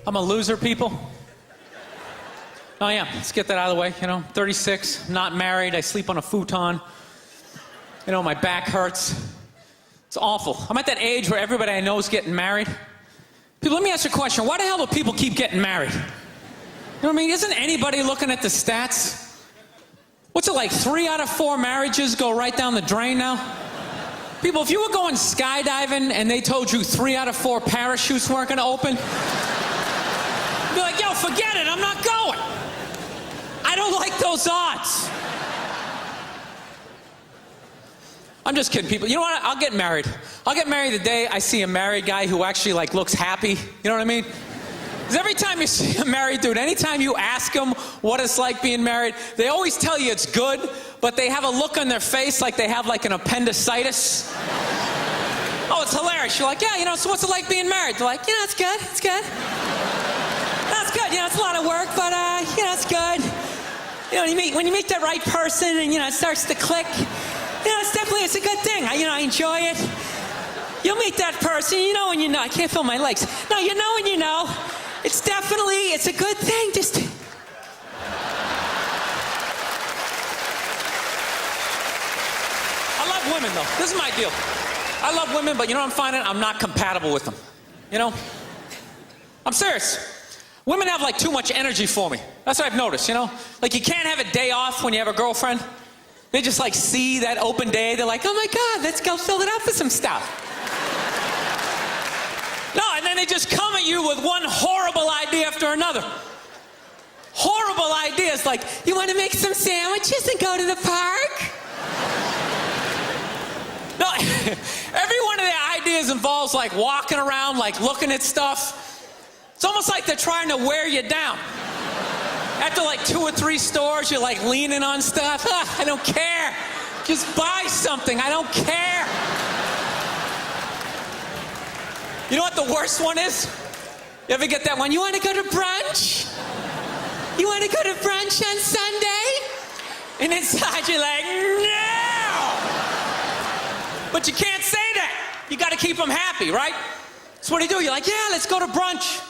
I'm a loser, people. Oh yeah, let's get that out of the way. 36, not married, I sleep on a futon. My back hurts. It's awful. I'm at that age where everybody I know is getting married. People, let me ask you a question. Why the hell do people keep getting married? You know what I mean? Isn't anybody looking at the stats? What's it like, 3 out of 4 marriages go right down the drain now? People, if you were going skydiving and they told you 3 out of 4 parachutes weren't going to open, you'd be like, yo, forget it, I'm not going. I don't like those odds. I'm just kidding, people. You know what? I'll get married. I'll get married the day I see a married guy who actually, looks happy. You know what I mean? Because every time you see a married dude, anytime you ask them what it's like being married, they always tell you it's good, but they have a look on their face like they have, an appendicitis. Oh, it's hilarious. You're like, yeah, so what's it like being married? They're like, it's good. It's good. That's good. It's a lot of work, but, it's good. When you meet that right person and, it starts to click, it's a good thing. I enjoy it. You'll meet that person, when you know. I can't feel my legs. No, you know when you know. It's a good thing. Just. I love women, though. This is my deal. I love women, but I'm finding I'm not compatible with them. I'm serious. Women have too much energy for me. That's what I've noticed, you can't have a day off when you have a girlfriend. They just see that open day. They're like, oh my God, let's go fill it up with some stuff. No, and then they just come at you with one horrible idea after another. Horrible ideas like, you want to make some sandwiches and go to the park? No, every one of their ideas involves walking around, looking at stuff. It's almost like they're trying to wear you down. After 2 or 3 stores, you're leaning on stuff. I don't care. Just buy something. I don't care. You know what the worst one is? You ever get that one? You want to go to brunch? You want to go to brunch on Sunday? And inside you're like, no! But you can't say that. You got to keep them happy, right? So what do? You're like, yeah, let's go to brunch.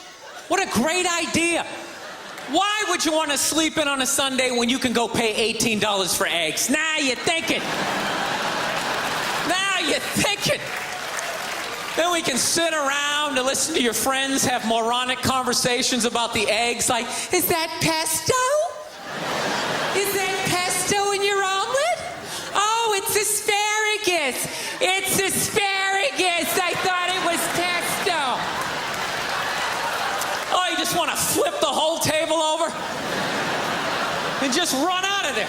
What a great idea. Why would you want to sleep in on a Sunday when you can go pay $18 for eggs? Now you're thinking. Now you're thinking. Then we can sit around and listen to your friends have moronic conversations about the eggs. Like, is that pesto? Is that pesto in your omelet? Oh, it's asparagus. It's asparagus. I thought it was pesto. Oh, you just want to flip the whole table over and just run out of there.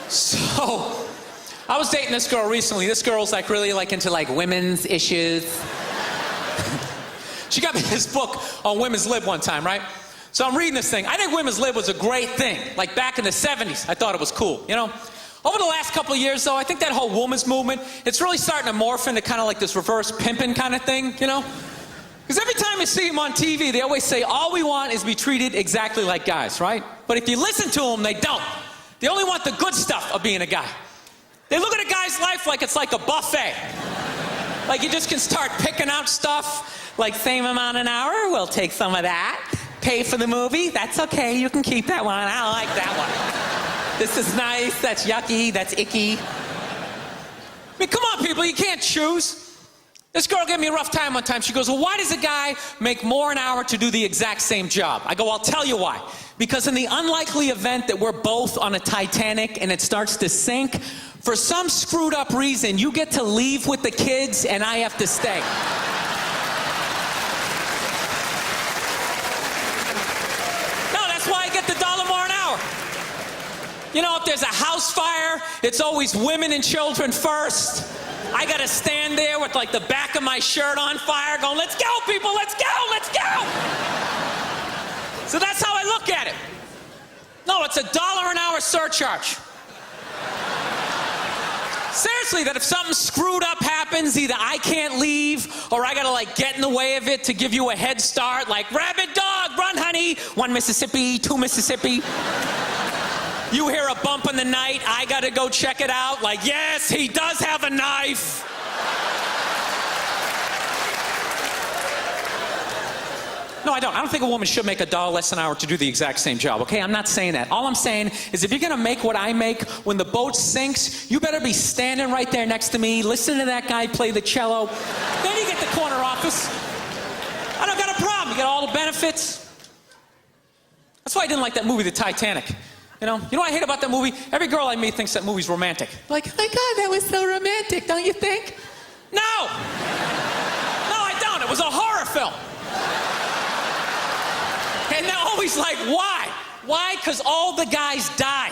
So, I was dating this girl recently. This girl's really into women's issues. She got me this book on women's lib one time, right? So I'm reading this thing. I think women's lib was a great thing. Back in the 70s, I thought it was cool, Over the last couple of years, though, I think that whole women's movement, it's really starting to morph into kind of this reverse pimping kind of thing, Because every time you see them on TV, they always say, all we want is to be treated exactly like guys, right? But if you listen to them, they don't. They only want the good stuff of being a guy. They look at a guy's life like it's like a buffet. You just can start picking out stuff, same amount an hour, we'll take some of that. Pay for the movie, that's okay, you can keep that one, I don't like that one. This is nice, that's yucky, that's icky. I mean, come on, people, you can't choose. This girl gave me a rough time one time. She goes, well, why does a guy make more an hour to do the exact same job? I go, I'll tell you why. Because in the unlikely event that we're both on a Titanic and it starts to sink, for some screwed up reason, you get to leave with the kids and I have to stay. No, that's why I get the $1 more an hour. If there's a house fire, it's always women and children first. I gotta stand there with the back of my shirt on fire going, let's go, people, let's go, let's go. So that's how I look at it. No, it's a $1 an hour surcharge. Seriously, that if something screwed up happens, either I can't leave or I gotta get in the way of it to give you a head start, rabid dog, run honey, 1 Mississippi, 2 Mississippi. You hear a bump in the night, I gotta go check it out. Like, yes, he does have a knife. No, I don't. I don't think a woman should make $1 less an hour to do the exact same job, okay? I'm not saying that. All I'm saying is if you're gonna make what I make when the boat sinks, you better be standing right there next to me, listening to that guy play the cello. Then you get the corner office. I don't got a problem. You get all the benefits. That's why I didn't like that movie, The Titanic. You know what I hate about that movie? Every girl I meet thinks that movie's romantic. Like, oh my God, that was so romantic, don't you think? No! No, I don't. It was a horror film. And they're always like, why? Why? Because all the guys die.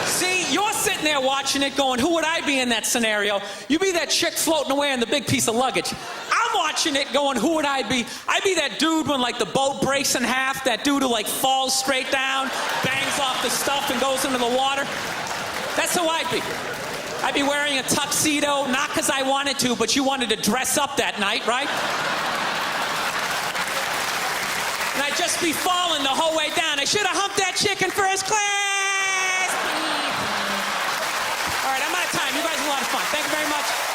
See, you're sitting there watching it going, who would I be in that scenario? You be that chick floating away in the big piece of luggage. I'm watching it going, who would I be? I'd be that dude when like the boat breaks in half, that dude who like falls straight down, bangs off the stuff and goes into the water. That's who I'd be. I'd be wearing a tuxedo, not because I wanted to, but you wanted to dress up that night, right? And I'd just be falling the whole way down. I should have humped that chick in first class. All right, I'm out of time. You guys are a lot of fun. Thank you very much.